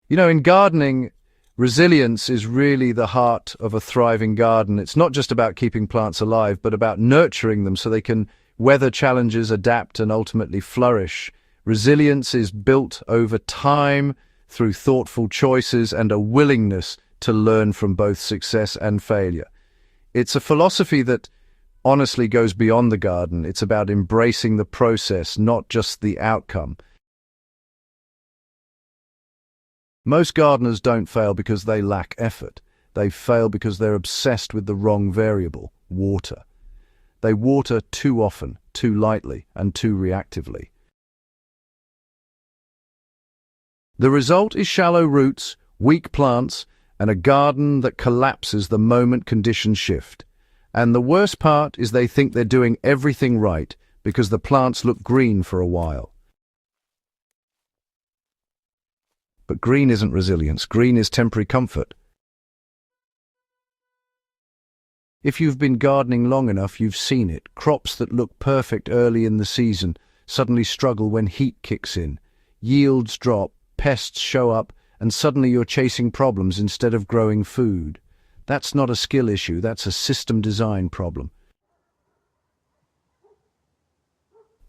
In gardening, resilience is really the heart of a thriving garden. It's not just about keeping plants alive, but about nurturing them so they can weather challenges, adapt, and ultimately flourish. Resilience is built over time through thoughtful choices and a willingness to learn from both success and failure. It's a philosophy that honestly goes beyond the garden. It's about embracing the process, not just the outcome. Most gardeners don't fail because they lack effort. They fail because they're obsessed with the wrong variable, water. They water too often, too lightly, and too reactively. The result is shallow roots, weak plants, and a garden that collapses the moment conditions shift. And the worst part is they think they're doing everything right because the plants look green for a while. But green isn't resilience. Green is temporary comfort. If you've been gardening long enough, you've seen it. Crops that look perfect early in the season suddenly struggle when heat kicks in. Yields drop, pests show up, and suddenly you're chasing problems instead of growing food. That's not a skill issue, that's a system design problem.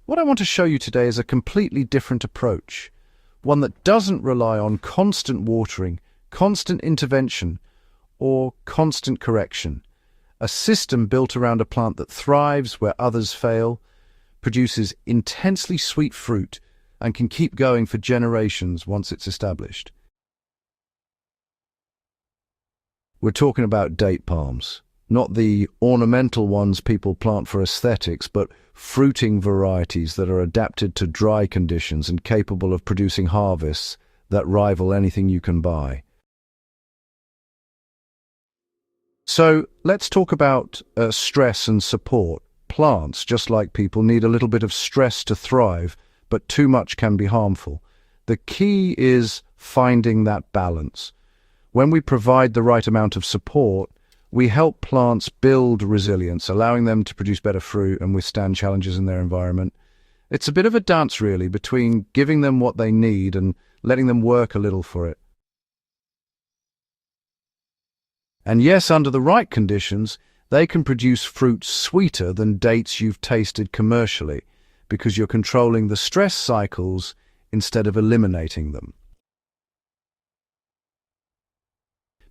What I want to show you today is a completely different approach. One that doesn't rely on constant watering, constant intervention, or constant correction. A system built around a plant that thrives where others fail, produces intensely sweet fruit, and can keep going for generations once it's established. We're talking about date palms, not the ornamental ones people plant for aesthetics, but fruiting varieties that are adapted to dry conditions and capable of producing harvests that rival anything you can buy. So let's talk about stress and support. Plants, just like people, need a little bit of stress to thrive, but too much can be harmful. The key is finding that balance. When we provide the right amount of support, we help plants build resilience, allowing them to produce better fruit and withstand challenges in their environment. It's a bit of a dance, really, between giving them what they need and letting them work a little for it. And yes, under the right conditions, they can produce fruit sweeter than dates you've tasted commercially, because you're controlling the stress cycles instead of eliminating them.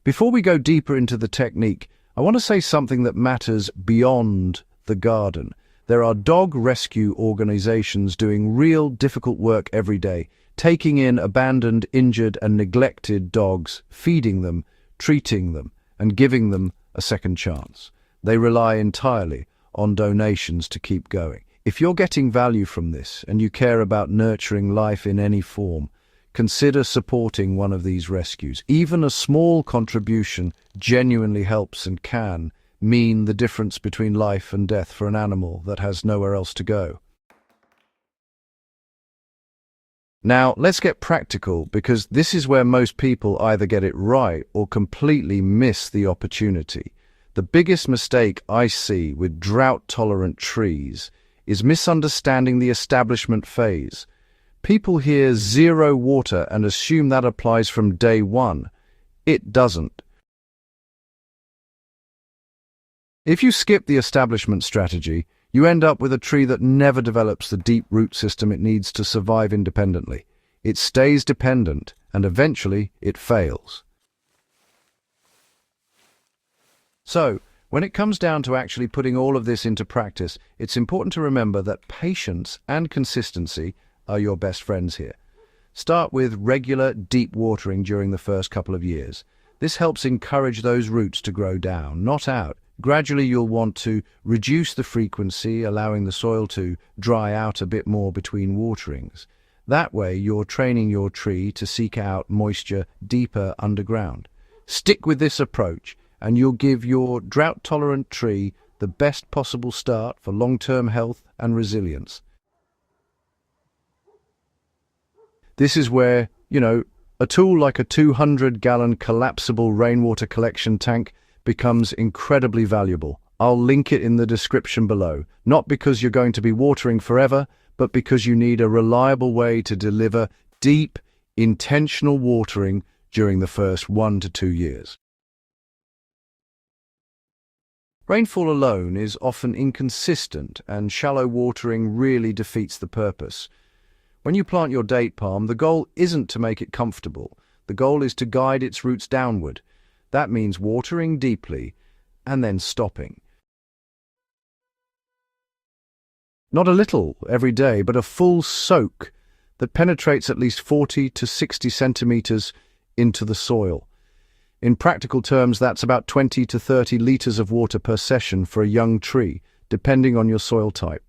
Before we go deeper into the technique, I want to say something that matters beyond the garden. There are dog rescue organizations doing real difficult work every day, taking in abandoned, injured, and neglected dogs, feeding them, treating them, and giving them a second chance. They rely entirely on donations to keep going. If you're getting value from this and you care about nurturing life in any form, consider supporting one of these rescues. Even a small contribution genuinely helps and can mean the difference between life and death for an animal that has nowhere else to go. Now, let's get practical, because this is where most people either get it right or completely miss the opportunity. The biggest mistake I see with drought-tolerant trees is misunderstanding the establishment phase. People hear zero water and assume that applies from day one. It doesn't. If you skip the establishment strategy, you end up with a tree that never develops the deep root system it needs to survive independently. It stays dependent, and eventually it fails. So, when it comes down to actually putting all of this into practice, it's important to remember that patience and consistency are your best friends here. Start with regular, deep watering during the first couple of years. This helps encourage those roots to grow down, not out. Gradually, you'll want to reduce the frequency, allowing the soil to dry out a bit more between waterings. That way, you're training your tree to seek out moisture deeper underground. Stick with this approach, and you'll give your drought-tolerant tree the best possible start for long-term health and resilience. This is where, a tool like a 200-gallon collapsible rainwater collection tank becomes incredibly valuable. I'll link it in the description below, not because you're going to be watering forever, but because you need a reliable way to deliver deep, intentional watering during the first 1 to 2 years. Rainfall alone is often inconsistent, and shallow watering really defeats the purpose. When you plant your date palm, the goal isn't to make it comfortable. The goal is to guide its roots downward. That means watering deeply and then stopping. Not a little every day, but a full soak that penetrates at least 40 to 60 centimeters into the soil. In practical terms, that's about 20 to 30 liters of water per session for a young tree, depending on your soil type.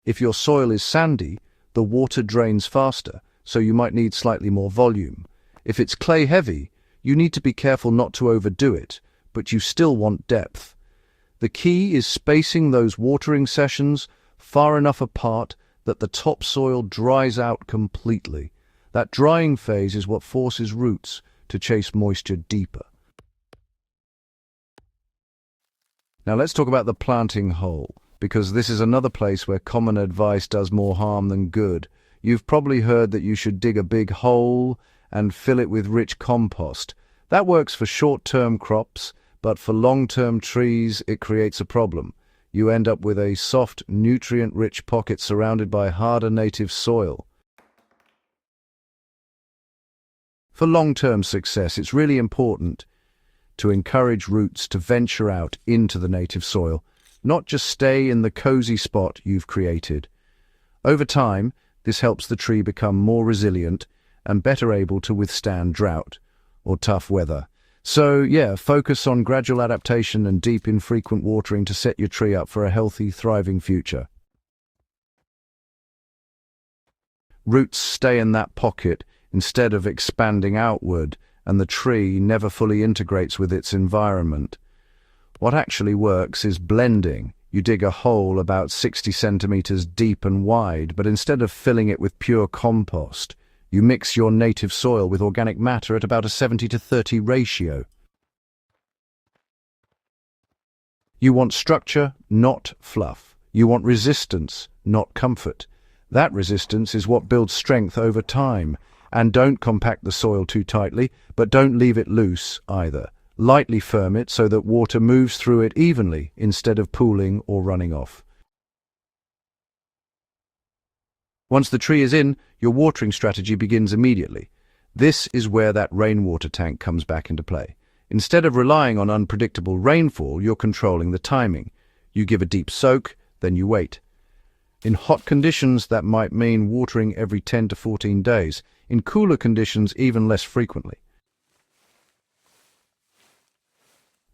If your soil is sandy, the water drains faster, so you might need slightly more volume. If it's clay-heavy, you need to be careful not to overdo it, but you still want depth. The key is spacing those watering sessions far enough apart that the topsoil dries out completely. That drying phase is what forces roots to chase moisture deeper. Now let's talk about the planting hole, because this is another place where common advice does more harm than good. You've probably heard that you should dig a big hole and fill it with rich compost. That works for short-term crops, but for long-term trees it creates a problem. You end up with a soft, nutrient-rich pocket surrounded by harder native soil. For long-term success, it's really important to encourage roots to venture out into the native soil, not just stay in the cozy spot you've created. Over time, this helps the tree become more resilient and better able to withstand drought or tough weather. So yeah, focus on gradual adaptation and deep, infrequent watering to set your tree up for a healthy, thriving future. Roots stay in that pocket instead of expanding outward, and the tree never fully integrates with its environment. What actually works is blending. You dig a hole about 60 centimeters deep and wide, but instead of filling it with pure compost, you mix your native soil with organic matter at about a 70-30 ratio. You want structure, not fluff. You want resistance, not comfort. That resistance is what builds strength over time. And don't compact the soil too tightly, but don't leave it loose either. Lightly firm it so that water moves through it evenly instead of pooling or running off. Once the tree is in, your watering strategy begins immediately. This is where that rainwater tank comes back into play. Instead of relying on unpredictable rainfall, you're controlling the timing. You give a deep soak, then you wait. In hot conditions, that might mean watering every 10 to 14 days. In cooler conditions, even less frequently.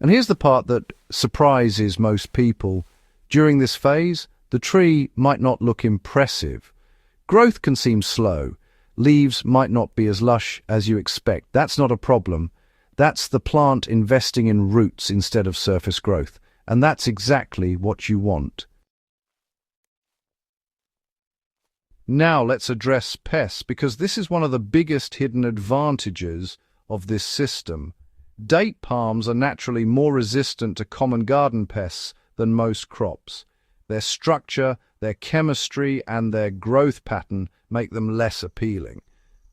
And here's the part that surprises most people. During this phase, the tree might not look impressive. Growth can seem slow. Leaves might not be as lush as you expect. That's not a problem. That's the plant investing in roots instead of surface growth. And that's exactly what you want. Now let's address pests, because this is one of the biggest hidden advantages of this system. Date palms are naturally more resistant to common garden pests than most crops. Their structure, their chemistry, and their growth pattern make them less appealing.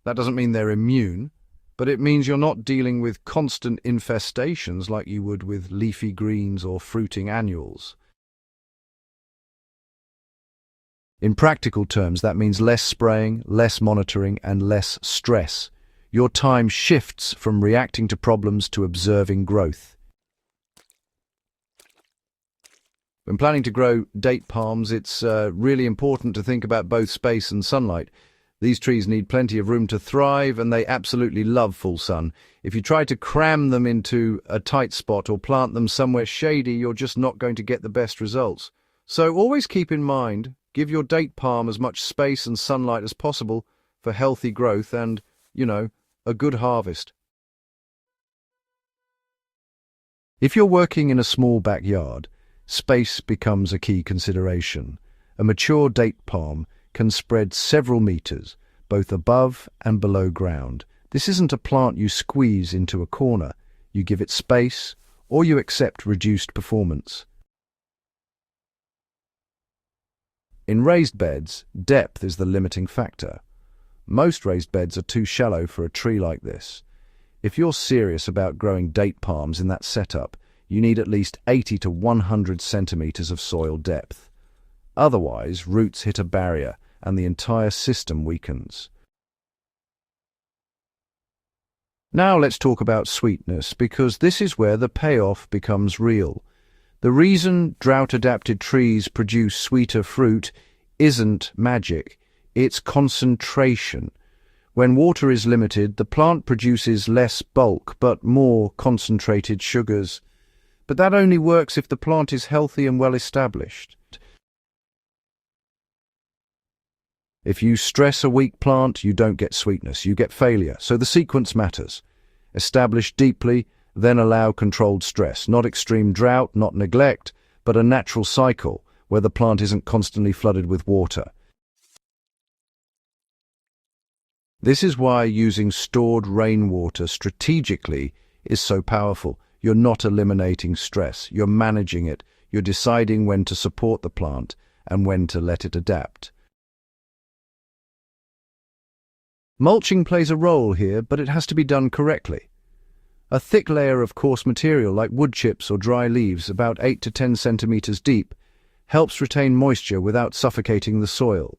That doesn't mean they're immune, but it means you're not dealing with constant infestations like you would with leafy greens or fruiting annuals. In practical terms, that means less spraying, less monitoring, and less stress. Your time shifts from reacting to problems to observing growth. When planning to grow date palms, it's really important to think about both space and sunlight. These trees need plenty of room to thrive, and they absolutely love full sun. If you try to cram them into a tight spot or plant them somewhere shady, you're just not going to get the best results. So always keep in mind, give your date palm as much space and sunlight as possible for healthy growth and, a good harvest. If you're working in a small backyard, space becomes a key consideration. A mature date palm can spread several meters, both above and below ground. This isn't a plant you squeeze into a corner. You give it space, or you accept reduced performance. In raised beds, depth is the limiting factor. Most raised beds are too shallow for a tree like this. If you're serious about growing date palms in that setup, you need at least 80 to 100 centimeters of soil depth. Otherwise, roots hit a barrier and the entire system weakens. Now let's talk about sweetness, because this is where the payoff becomes real. The reason drought-adapted trees produce sweeter fruit isn't magic, it's concentration. When water is limited, the plant produces less bulk but more concentrated sugars. But that only works if the plant is healthy and well established. If you stress a weak plant, you don't get sweetness, you get failure. So the sequence matters. Establish deeply, then allow controlled stress. Not extreme drought, not neglect, but a natural cycle where the plant isn't constantly flooded with water. This is why using stored rainwater strategically is so powerful. You're not eliminating stress, you're managing it. You're deciding when to support the plant and when to let it adapt. Mulching plays a role here, but it has to be done correctly. A thick layer of coarse material like wood chips or dry leaves, about 8 to 10 centimeters deep, helps retain moisture without suffocating the soil.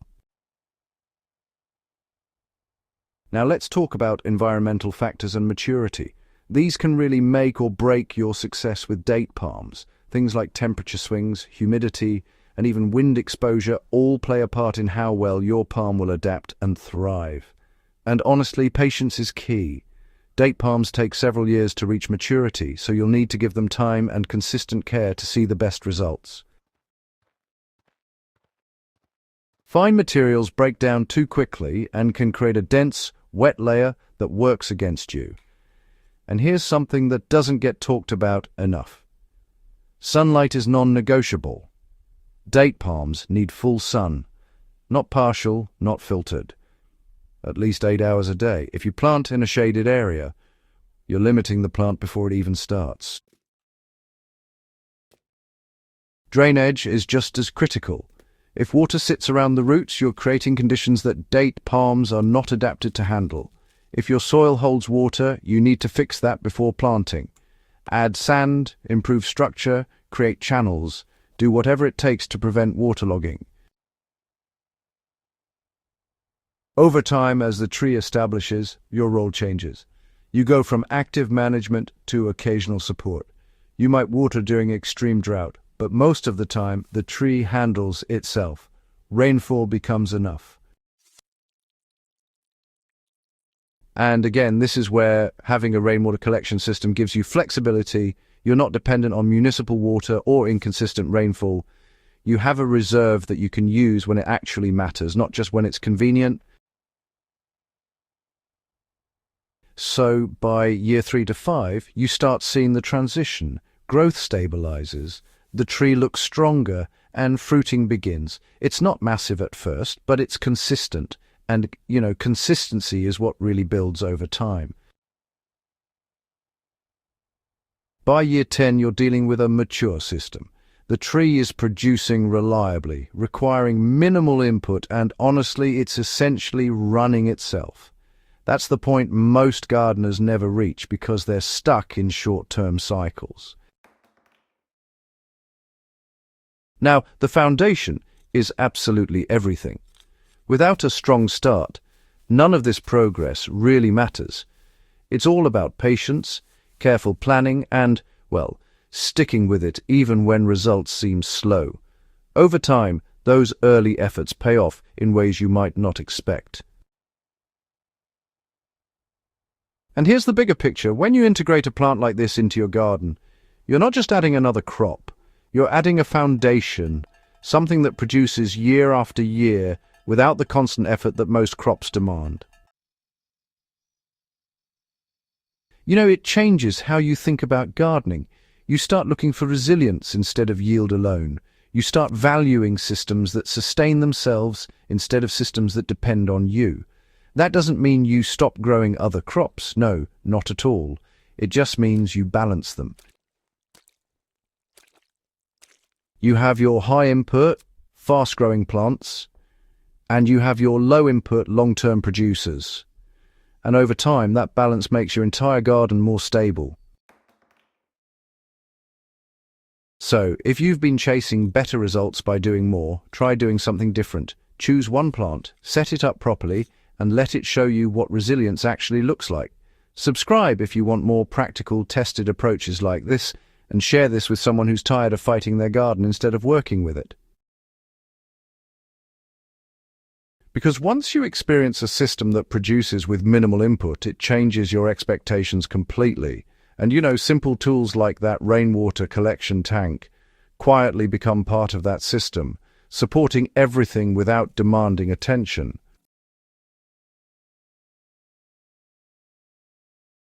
Now let's talk about environmental factors and maturity. These can really make or break your success with date palms. Things like temperature swings, humidity, and even wind exposure all play a part in how well your palm will adapt and thrive. And honestly, patience is key. Date palms take several years to reach maturity, so you'll need to give them time and consistent care to see the best results. Fine materials break down too quickly and can create a dense, wet layer that works against you. And here's something that doesn't get talked about enough. Sunlight is non-negotiable. Date palms need full sun, not partial, not filtered. At least 8 hours a day. If you plant in a shaded area, you're limiting the plant before it even starts. Drainage is just as critical. If water sits around the roots, you're creating conditions that date palms are not adapted to handle. If your soil holds water, you need to fix that before planting. Add sand, improve structure, create channels. Do whatever it takes to prevent waterlogging. Over time, as the tree establishes, your role changes. You go from active management to occasional support. You might water during extreme drought, but most of the time, the tree handles itself. Rainfall becomes enough. And again, this is where having a rainwater collection system gives you flexibility. You're not dependent on municipal water or inconsistent rainfall. You have a reserve that you can use when it actually matters, not just when it's convenient. So by year 3 to 5, you start seeing the transition. Growth stabilizes, the tree looks stronger, and fruiting begins. It's not massive at first, but it's consistent. And, consistency is what really builds over time. By year 10, you're dealing with a mature system. The tree is producing reliably, requiring minimal input, and honestly, it's essentially running itself. That's the point most gardeners never reach because they're stuck in short-term cycles. Now, the foundation is absolutely everything. Without a strong start, none of this progress really matters. It's all about patience, careful planning, and, sticking with it even when results seem slow. Over time, those early efforts pay off in ways you might not expect. And here's the bigger picture. When you integrate a plant like this into your garden, you're not just adding another crop. You're adding a foundation, something that produces year after year without the constant effort that most crops demand. It changes how you think about gardening. You start looking for resilience instead of yield alone. You start valuing systems that sustain themselves instead of systems that depend on you. That doesn't mean you stop growing other crops. No, not at all. It just means you balance them. You have your high input, fast-growing plants, and you have your low-input, long-term producers. And over time, that balance makes your entire garden more stable. So, if you've been chasing better results by doing more, try doing something different. Choose one plant, set it up properly, and let it show you what resilience actually looks like. Subscribe if you want more practical, tested approaches like this, and share this with someone who's tired of fighting their garden instead of working with it. Because once you experience a system that produces with minimal input, it changes your expectations completely. And simple tools like that rainwater collection tank quietly become part of that system, supporting everything without demanding attention.